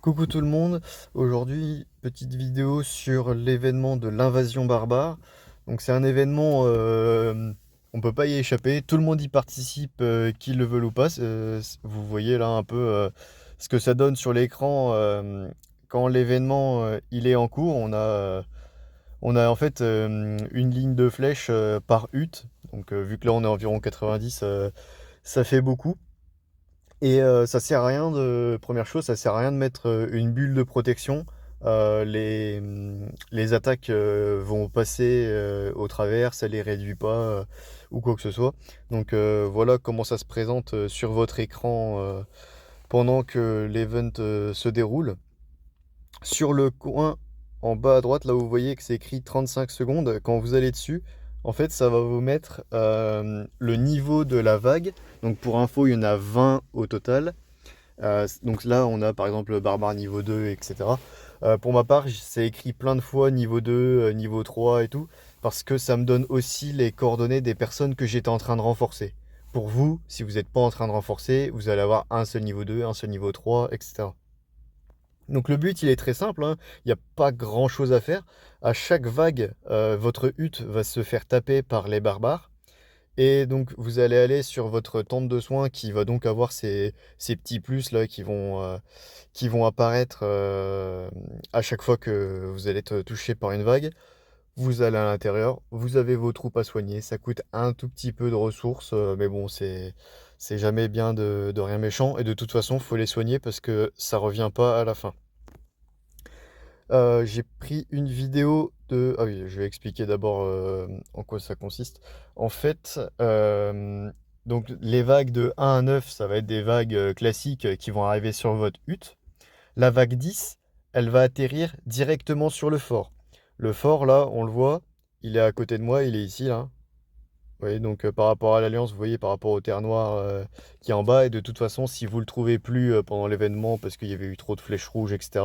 Coucou tout le monde, aujourd'hui petite vidéo sur l'événement de l'invasion barbare. Donc c'est un événement, on peut pas y échapper, tout le monde y participe, qu'ils le veulent ou pas. Vous voyez là un peu ce que ça donne sur l'écran quand l'événement il est en cours. On a en fait une ligne de flèche par hutte. Donc vu que là on est environ 90, ça fait beaucoup. Et ça sert à rien première chose, ça sert à rien de mettre une bulle de protection. Les attaques vont passer au travers, ça les réduit pas ou quoi que ce soit. Donc voilà comment ça se présente sur votre écran pendant que l'event se déroule. Sur le coin en bas à droite, là où vous voyez que c'est écrit 35 secondes, quand vous allez dessus, en fait ça va vous mettre le niveau de la vague. Donc pour info, il y en a 20 au total. Donc là, on a par exemple barbare niveau 2, etc. Pour ma part, c'est écrit plein de fois niveau 2, niveau 3 et tout, parce que ça me donne aussi les coordonnées des personnes que j'étais en train de renforcer. Pour vous, si vous n'êtes pas en train de renforcer, vous allez avoir un seul niveau 2, un seul niveau 3, etc. Donc le but, il est très simple, hein. Il n'y a pas grand-chose à faire. À chaque vague, votre hutte va se faire taper par les barbares. Et donc, vous allez aller sur votre tente de soins qui va donc avoir ces petits plus là qui vont apparaître à chaque fois que vous allez être touché par une vague. Vous allez à l'intérieur, vous avez vos troupes à soigner. Ça coûte un tout petit peu de ressources, mais bon, c'est jamais bien de rien méchant. Et de toute façon, il faut les soigner parce que ça revient pas à la fin. J'ai pris une vidéo de... Ah oui, je vais expliquer d'abord en quoi ça consiste. En fait, donc les vagues de 1 à 9, ça va être des vagues classiques qui vont arriver sur votre hutte. La vague 10, elle va atterrir directement sur le fort. Le fort, là, on le voit, il est à côté de moi, il est ici, là. Vous voyez, donc par rapport à l'Alliance, vous voyez par rapport au terre noire qui est en bas, et de toute façon, si vous le trouvez plus pendant l'événement parce qu'il y avait eu trop de flèches rouges, etc.,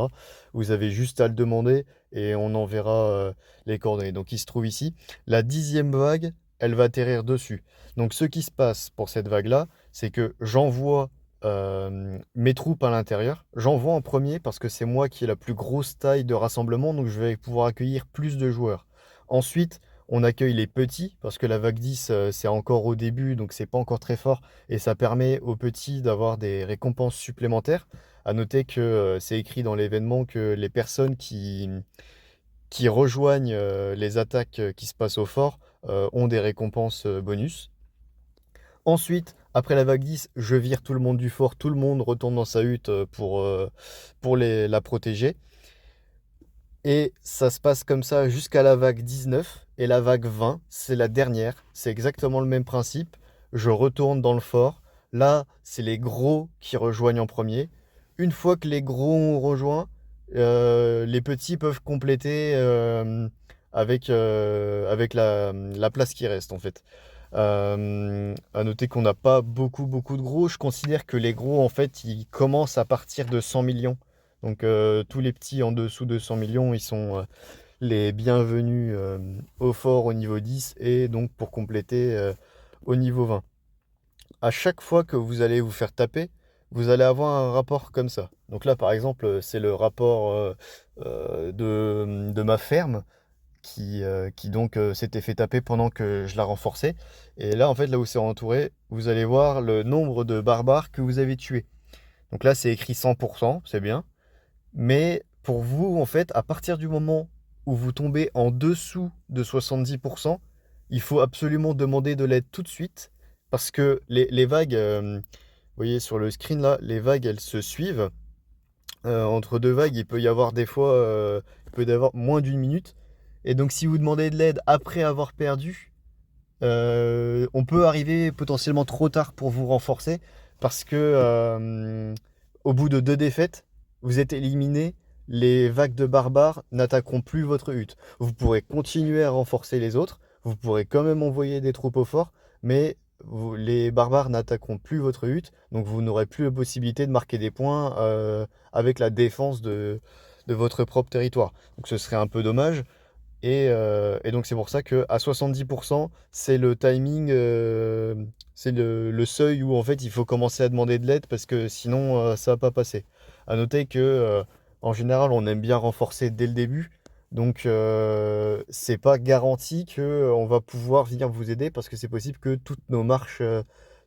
vous avez juste à le demander et on enverra les coordonnées. Donc il se trouve ici. La 10e vague, elle va atterrir dessus. Donc ce qui se passe pour cette vague-là, c'est que j'envoie mes troupes à l'intérieur. J'envoie en premier parce que c'est moi qui ai la plus grosse taille de rassemblement, donc je vais pouvoir accueillir plus de joueurs. Ensuite, on accueille les petits parce que la vague 10, c'est encore au début, donc c'est pas encore très fort et ça permet aux petits d'avoir des récompenses supplémentaires. À noter que c'est écrit dans l'événement que les personnes qui rejoignent les attaques qui se passent au fort ont des récompenses bonus. Ensuite, après la vague 10, je vire tout le monde du fort, tout le monde retourne dans sa hutte pour la protéger. Et ça se passe comme ça jusqu'à la vague 19. Et la vague 20, c'est la dernière. C'est exactement le même principe. Je retourne dans le fort. Là, c'est les gros qui rejoignent en premier. Une fois que les gros ont rejoint, les petits peuvent compléter avec la place qui reste en fait. À noter qu'on n'a pas beaucoup de gros. Je considère que les gros, en fait, ils commencent à partir de 100 millions. Donc tous les petits en dessous de 100 millions, ils sont les bienvenus au fort au niveau 10 et donc pour compléter au niveau 20. À chaque fois que vous allez vous faire taper, vous allez avoir un rapport comme ça. Donc là, par exemple, c'est le rapport de ma ferme qui donc s'était fait taper pendant que je la renforçais. Et là, en fait, là où c'est entouré, vous allez voir le nombre de barbares que vous avez tués. Donc là, c'est écrit 100%, c'est bien. Mais pour vous, en fait, à partir du moment où vous tombez en dessous de 70%, il faut absolument demander de l'aide tout de suite parce que les vagues, vous voyez sur le screen là, les vagues, elles se suivent. Entre deux vagues, il peut y avoir des fois, il peut y avoir moins d'une minute. Et donc, si vous demandez de l'aide après avoir perdu, on peut arriver potentiellement trop tard pour vous renforcer parce que au bout de deux défaites, vous êtes éliminé. Les vagues de barbares n'attaqueront plus votre hutte. Vous pourrez continuer à renforcer les autres. Vous pourrez quand même envoyer des troupes au fort, mais les barbares n'attaqueront plus votre hutte. Donc vous n'aurez plus la possibilité de marquer des points avec la défense de votre propre territoire. Donc ce serait un peu dommage. Et donc c'est pour ça que à 70%, c'est le timing, c'est le seuil où en fait il faut commencer à demander de l'aide parce que sinon ça va pas passer. À noter que, en général, on aime bien renforcer dès le début. Donc, c'est pas garanti que on va pouvoir venir vous aider parce que c'est possible que toutes nos marches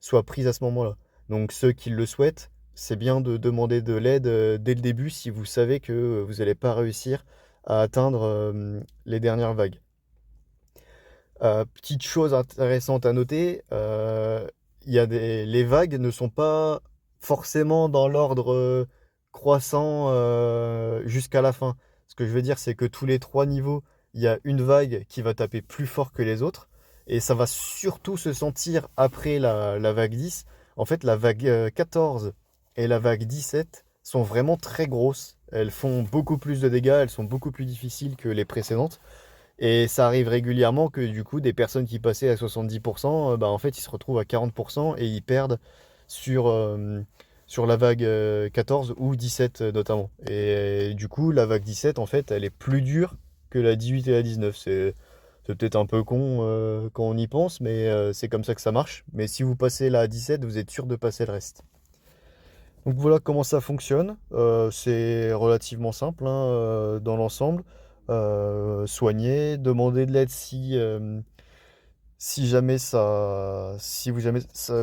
soient prises à ce moment-là. Donc, ceux qui le souhaitent, c'est bien de demander de l'aide dès le début si vous savez que vous n'allez pas réussir à atteindre les dernières vagues. Petite chose intéressante à noter, les vagues ne sont pas forcément dans l'ordre croissant jusqu'à la fin. Ce que je veux dire, c'est que tous les 3 niveaux, il y a une vague qui va taper plus fort que les autres. Et ça va surtout se sentir après la vague 10. En fait, la vague 14 et la vague 17 sont vraiment très grosses. Elles font beaucoup plus de dégâts, elles sont beaucoup plus difficiles que les précédentes. Et ça arrive régulièrement que du coup, des personnes qui passaient à 70%, bah, en fait, ils se retrouvent à 40% et ils perdent sur, sur la vague 14 ou 17 notamment. Et du coup, la vague 17, en fait, elle est plus dure que la 18 et la 19. C'est peut-être un peu con quand on y pense, mais c'est comme ça que ça marche. Mais si vous passez la 17, vous êtes sûr de passer le reste. Donc voilà comment ça fonctionne. C'est relativement simple hein, dans l'ensemble. Soigner, demander de l'aide si jamais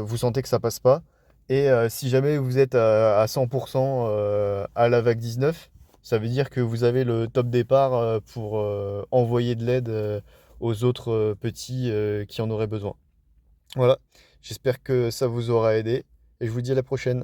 vous sentez que ça passe pas. Et si jamais vous êtes à 100% à la vague 19, ça veut dire que vous avez le top départ pour envoyer de l'aide aux autres petits qui en auraient besoin. Voilà, j'espère que ça vous aura aidé et je vous dis à la prochaine.